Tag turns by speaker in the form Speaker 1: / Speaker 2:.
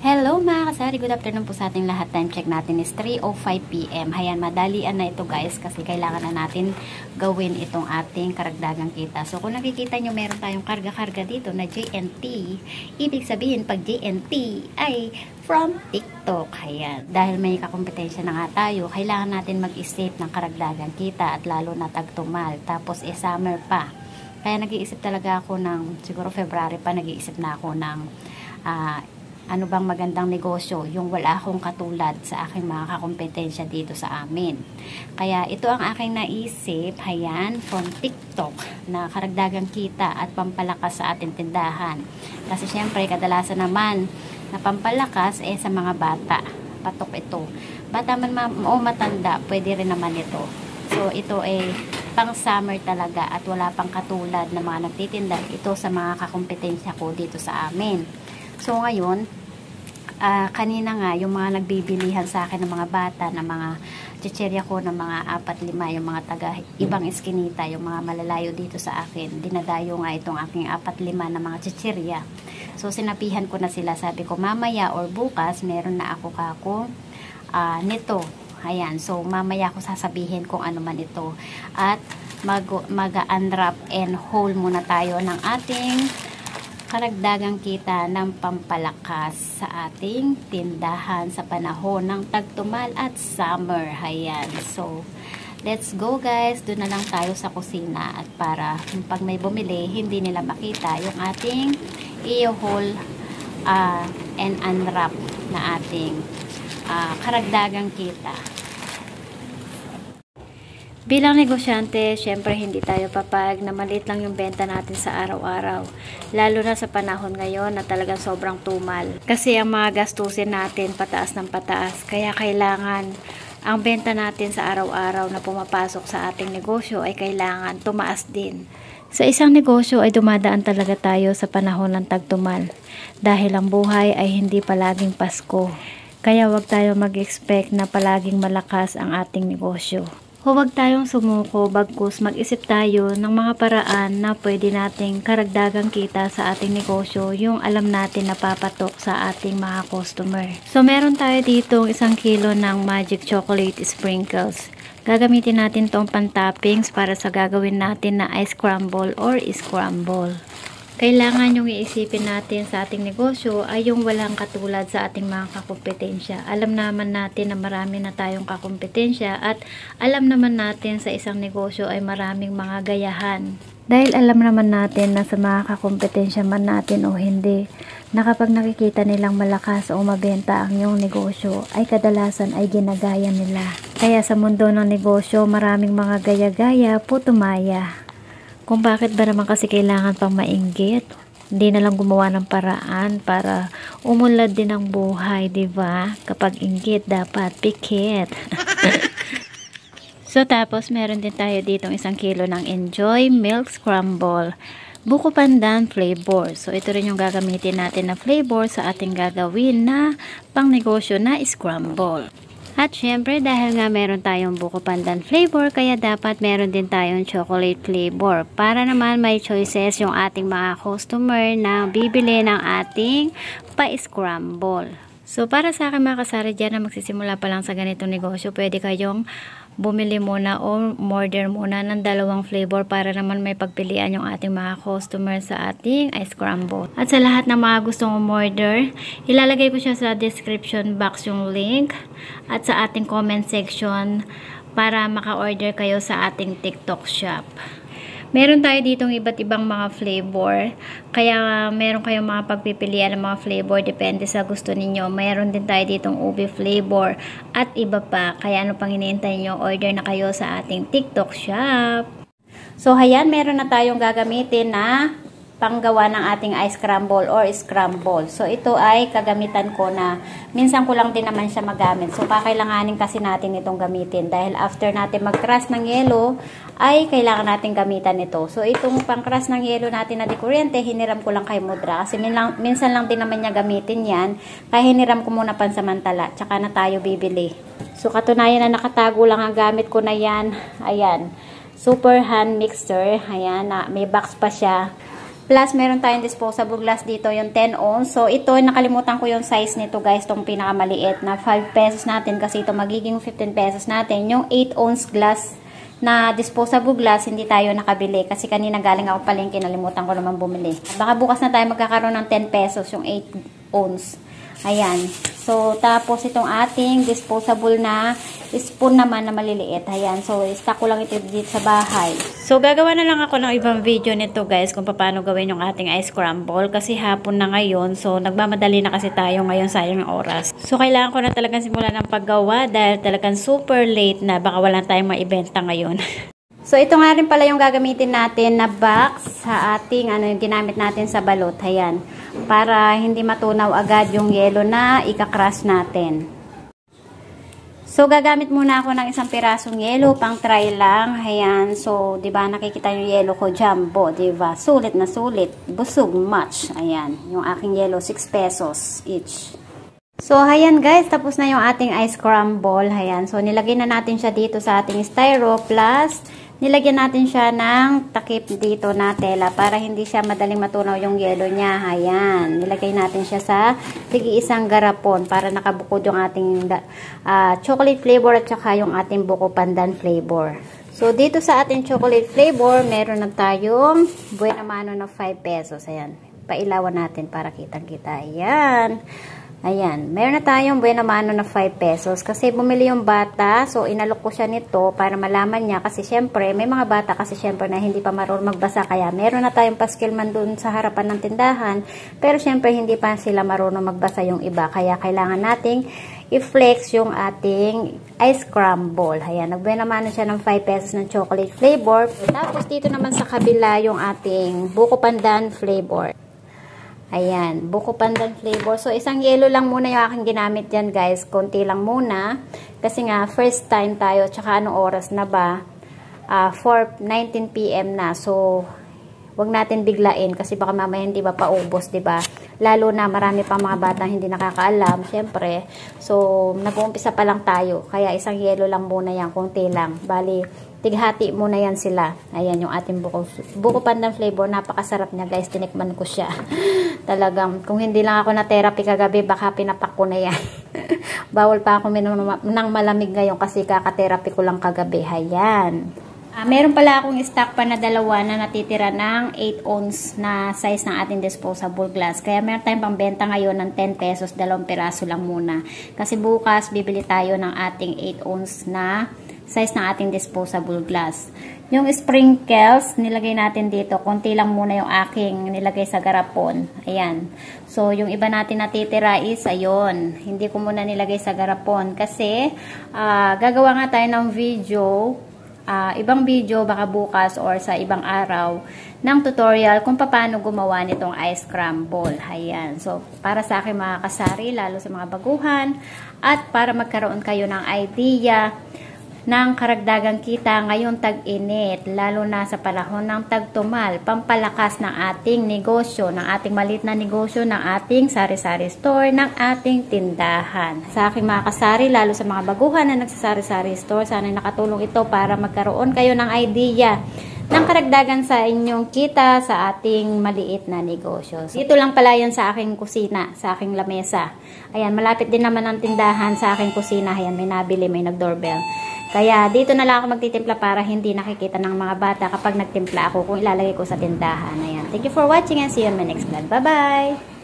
Speaker 1: Hello mga kasari, good afternoon po sa ating lahat. Time check natin is 3:05 PM. Hayan, madalian na ito guys kasi kailangan na natin gawin itong ating karagdagang kita. So kung nakikita nyo meron tayong karga-karga dito na JNT. Ibig sabihin pag JNT ay from TikTok. Hayan, dahil may kakompetensya na nga tayo, kailangan natin mag-isip ng karagdagang kita at lalo na tagtumal. Tapos summer pa. Kaya nag-iisip talaga ako ng, siguro February pa nag-iisip na ako ng ano bang magandang negosyo, yung wala akong katulad sa aking mga kakompetensya dito sa amin. Kaya ito ang aking naisip, hayan, from TikTok, na karagdagang kita at pampalakas sa ating tindahan. Kasi syempre, kadalasan naman na pampalakas sa mga bata. Patok ito. Bata man o matanda, pwede rin naman ito. So, ito pang summer talaga at wala pang katulad na mga nagtitinda ito sa mga kakompetensya ko dito sa amin. So ngayon, kanina nga, yung mga nagbibilihan sa akin ng mga bata, ng mga chicherya ko, ng mga 4-5, yung mga taga ibang eskinita, yung mga malalayo dito sa akin, dinadayo nga itong aking 4-5 na mga chicherya. So sinapihan ko na sila, sabi ko mamaya or bukas, meron na ako nito. Ayan, so mamaya ko sasabihin kung ano man ito. At mag-unwrap and haul muna tayo ng ating karagdagang kita ng pampalakas sa ating tindahan sa panahon ng tagtumal at summer. Ayan. So, let's go guys. Doon na lang tayo sa kusina at para pag may bumili, hindi nila makita yung ating i-haul and unwrap na ating karagdagang kita. Bilang negosyante, syempre hindi tayo papayag na maliit lang yung benta natin sa araw-araw. Lalo na sa panahon ngayon na talagang sobrang tumal. Kasi ang mga gastusin natin pataas ng pataas. Kaya kailangan ang benta natin sa araw-araw na pumapasok sa ating negosyo ay kailangan tumaas din. Sa isang negosyo ay dumadaan talaga tayo sa panahon ng tagtumal. Dahil ang buhay ay hindi palaging Pasko. Kaya wag tayo mag-expect na palaging malakas ang ating negosyo. Huwag tayong sumuko, bagkus mag-isip tayo ng mga paraan na pwede nating karagdagang kita sa ating negosyo, yung alam natin na papatok sa ating mga customer. So meron tayo dito 1 kilo ng Magic Chocolate Sprinkles. Gagamitin natin tong pan-toppings para sa gagawin natin na ice crumble or scramble. Kailangan yung iisipin natin sa ating negosyo ay yung walang katulad sa ating mga kakompetensya. Alam naman natin na marami na tayong kakompetensya at alam naman natin sa isang negosyo ay maraming mga gayahan. Dahil alam naman natin na sa mga kakompetensya man natin o hindi, na kapag nakikita nilang malakas o mabenta ang iyong negosyo, ay kadalasan ay ginagaya nila. Kaya sa mundo ng negosyo, maraming mga gaya-gaya, putumaya. Kung bakit ba naman kasi kailangan pang mainggit? Hindi na lang gumawa ng paraan para umunlad din ang buhay, di ba? Kapag inggit, dapat pikit. So, tapos meron din tayo ditong 1 kilo ng Enjoy Milk Scramble. Buko pandan flavor. So, ito rin yung gagamitin natin na flavor sa ating gagawin na pang negosyo na scramble. At syempre, dahil nga meron tayong buko pandan flavor, kaya dapat meron din tayong chocolate flavor. Para naman may choices yung ating mga customer na bibili ng ating pa-scramble. So, para sa akin mga kasari dyan na magsisimula pa lang sa ganitong negosyo, pwede kayong bumili muna o order muna ng 2 flavor para naman may pagpilian yung ating mga customer sa ating ice crumble. At sa lahat ng mga gustong umorder, ilalagay ko siya sa description box yung link at sa ating comment section para maka-order kayo sa ating TikTok shop. Meron tayo ditong iba't ibang mga flavor. Kaya meron kayong mga pagpipilian ng mga flavor. Depende sa gusto ninyo. Meron din tayo ditong ube flavor. At iba pa. Kaya ano pang hinihintay nyo? Order na kayo sa ating TikTok shop. So, hayan. Meron na tayong gagamitin na panggawa ng ating ice crumble or scramble. So, ito ay kagamitan ko na minsan ko lang din naman siya magamit. So, kakailanganin kasi natin itong gamitin. Dahil after natin mag-crush ng yelo, ay kailangan natin gamitan ito. So, itong pang-crush ng yelo natin na dekuryente, hiniram ko lang kay Mudra. Kasi minsan lang din naman niya gamitin yan. Kaya hiniram ko muna pansamantala. Tsaka na tayo bibili. So, katunayan na nakatago lang ang gamit ko na yan. Ayan. Super hand mixer. Ayan. May box pa siya. Plus, meron tayong disposable glass dito, yung 10 ounce. So, ito, nakalimutan ko yung size nito guys, itong pinakamaliit na 5 pesos natin kasi ito magiging 15 pesos natin. Yung 8 ounce glass na disposable glass, hindi tayo nakabili kasi kanina galing ako palengke, nalimutan ko naman bumili. Baka bukas na tayo magkakaroon ng 10 pesos yung 8 ounce. Ayan. So, tapos itong ating disposable na spoon naman na maliliit. Ayan. So, stock ko lang ito dito sa bahay. So, gagawa na lang ako ng ibang video nito guys kung paano gawin yung ating ice crumble kasi hapon na ngayon. So, nagmamadali na kasi tayo ngayon, sayang ng oras. So, kailangan ko na talagang simulan ng paggawa dahil talagang super late na. Baka wala tayong maibenta ngayon. So, ito nga rin pala yung gagamitin natin na box sa ating, yung ginamit natin sa balot. Ayan. Para hindi matunaw agad yung yelo na ika-crush natin. So, gagamit muna ako ng isang pirasong yelo, pang try lang. Ayan. So, diba, nakikita yung yelo ko, jumbo, diba? Sulit na sulit. Busog, much. Ayan. Yung aking yelo, 6 pesos each. So, ayan guys, tapos na yung ating ice crumble. Ayan. So, nilagay na natin siya dito sa ating styro plus nilagyan natin siya ng takip dito na tela para hindi siya madaling matunaw yung yelo niya. Ayan. Nilagay natin siya sa tig-isang garapon para nakabukod yung ating chocolate flavor at saka yung ating buko pandan flavor. So, dito sa ating chocolate flavor, meron na tayong buena mano na 5 pesos. Ayan. Pailawan natin para kitang-kita. Ayan. Ayan, meron na tayong buena mano na 5 pesos kasi bumili yung bata, so inalok ko siya nito para malaman niya kasi syempre, may mga bata kasi syempre na hindi pa marunong magbasa kaya meron na tayong paskilman dun sa harapan ng tindahan pero syempre hindi pa sila marunong magbasa yung iba kaya kailangan nating i-flex yung ating ice crumble. Ayan, nagbuena mano siya ng 5 pesos ng chocolate flavor. Tapos dito naman sa kabila yung ating buko pandan flavor. Ayan, buko pandan flavor. So, isang yelo lang muna yung aking ginamit dyan, guys. Konti lang muna. Kasi nga, first time tayo. Tsaka anong oras na ba? 19 PM na. So, wag natin biglain. Kasi baka mamaya hindi ba paubos, diba? Lalo na marami pang mga batang hindi nakakaalam. Siyempre. So, nag-uumpisa pa lang tayo. Kaya isang yelo lang muna yan. Konti lang. Bali, tighati muna yan sila. Ayan yung ating buko pandan flavor. Napakasarap niya guys. Tinikman ko siya. Talagang kung hindi lang ako na therapy kagabi baka pinapak ko na yan. Bawal pa ako ng malamig ngayon kasi kaka-therapy ko lang kagabi. Ayan. Meron pala akong stock pa na dalawa na natitira ng 8 ounce na size ng ating disposable glass. Kaya meron tayong pangbenta ngayon ng 10 pesos. 2 piraso lang muna. Kasi bukas bibili tayo ng ating 8 ounce na size ng ating disposable glass. Yung sprinkles, nilagay natin dito. Konti lang muna yung aking nilagay sa garapon. Ayan. So, yung iba natin natitira is, ayun. Hindi ko muna nilagay sa garapon. Kasi, gagawa nga tayo ng video, ibang video, baka bukas or sa ibang araw, ng tutorial kung paano gumawa nitong ice crumble. Ayan. So, para sa akin mga kasari, lalo sa mga baguhan, at para magkaroon kayo ng idea ng karagdagang kita ngayon tag-init, lalo na sa panahon ng tagtumal, pampalakas ng ating negosyo, ng ating maliit na negosyo, ng ating sari-sari store, ng ating tindahan. Sa aking mga kasari, lalo sa mga baguhan na nagsasari-sari store, sana nakatulong ito para magkaroon kayo ng idea ng karagdagan sa inyong kita sa ating maliit na negosyo. So, dito lang pala yan sa aking kusina, sa aking lamesa. Ayan, malapit din naman ang tindahan sa aking kusina. Ayan, may nabili, may nag-doorbell. Kaya dito na lang ako magtitimpla para hindi nakikita ng mga bata kapag nagtimpla ako kung ilalagay ko sa tindahan. Ayan. Thank you for watching and see you on my next vlog. Bye-bye!